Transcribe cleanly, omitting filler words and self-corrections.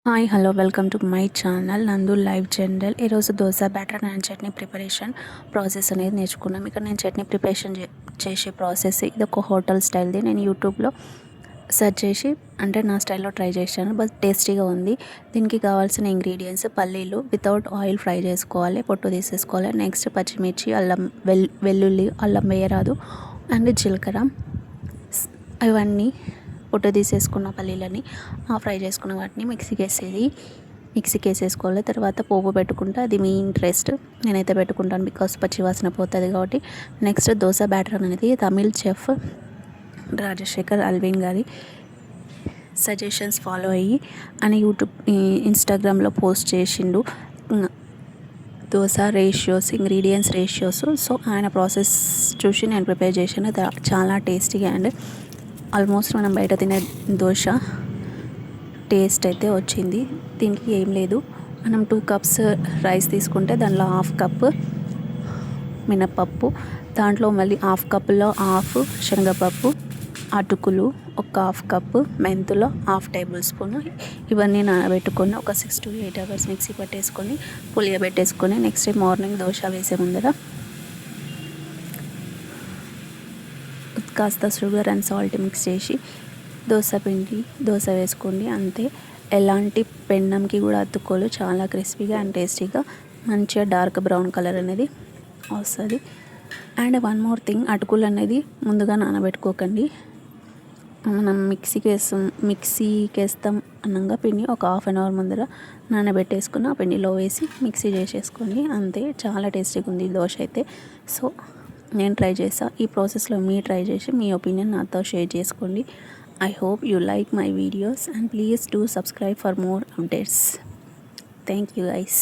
Hi hello welcome to my channel నందు live general. ఈరోజు dosa batter and chutney preparation process అనేది నేర్చుకున్నాం. ఇక్కడ నేను చట్నీ ప్రిపరేషన్ చేసే ప్రాసెస్ ఇది ఒక హోటల్ స్టైల్ది. నేను యూట్యూబ్లో సెర్చ్ చేసి అంటే నా స్టైల్లో ట్రై చేశాను. బట్ టేస్టీగా ఉంది. దీనికి కావాల్సిన ఇంగ్రీడియంట్స్ పల్లీలు వితౌట్ ఆయిల్ ఫ్రై చేసుకోవాలి, పొట్టు తీసేసుకోవాలి. నెక్స్ట్ పచ్చిమిర్చి, అల్లం, వెల్లుల్లి, అల్లం వేయరాదు, అండ్ జీలకర్ర. ఇవన్నీ పొట్టు తీసేసుకున్న పల్లీలని ఫ్రై చేసుకున్న వాటిని మిక్సీకి వేసేసుకోవాలి. తర్వాత పోపు పెట్టుకుంటే అది మీ ఇంట్రెస్ట్. నేనైతే పెట్టుకుంటాను బికాస్ పచ్చివాసన పోతుంది కాబట్టి. నెక్స్ట్ దోశ బ్యాటర్ అనేది తమిళ్ చెఫ్ రాజశేఖర్ అల్విన్ గారి సజెషన్స్ ఫాలో అయ్యి అని యూట్యూబ్ ఇన్స్టాగ్రామ్లో పోస్ట్ చేసిండు dosa ratios, ingredients ratios. So ఆయన ప్రాసెస్ చూసి నేను ప్రిపేర్ చేశాను. చాలా టేస్టీగా అండ్ ఆల్మోస్ట్ మనం బయట తినే దోశ టేస్ట్ అయితే వచ్చింది. దీనికి ఏం లేదు, మనం 2 కప్స్ రైస్ తీసుకుంటే దానిలో 1/2 కప్ మినపప్పు, దాంట్లో మళ్ళీ 1/2 కప్పులో 1/2 శనగపప్పు, అటుకులు, ఒక 1/2 కప్పు మెంతులు, 1/2 టేబుల్ స్పూన్ ఇవన్నీ నానబెట్టుకొని ఒక 6 to 8 hours మిక్సీ పట్టేసుకొని పులియబెట్టేసుకొని నెక్స్ట్ డే మార్నింగ్ దోశ వేసే ముందర కాస్త షుగర్ అండ్ సాల్ట్ మిక్స్ చేసి దోశ వేసుకోండి. అంతే, ఎలాంటి పెన్నంకి కూడా అతుక్కోలు. చాలా క్రిస్పీగా అండ్ టేస్టీగా మంచిగా డార్క్ బ్రౌన్ కలర్ అనేది వస్తుంది. అండ్ వన్ మోర్ థింగ్, అటుకులు అనేది ముందుగా నానబెట్టుకోకండి. మనం మిక్సీకి వేస్తాం అన్నంగా పిండి ఒక 1/2 hour ముందర నానబెట్టేసుకుని ఆ పిండిలో వేసి మిక్సీ చేసేసుకోండి. అంతే, చాలా టేస్టీగా ఉంది దోశ అయితే. సో నేను ట్రై చేస్తాను. ఈ ప్రాసెస్లో మీరు ట్రై చేసి మీ ఒపీనియన్ నాతో షేర్ చేసుకోండి. I hope you like my videos and please do subscribe for more updates. Thank you guys.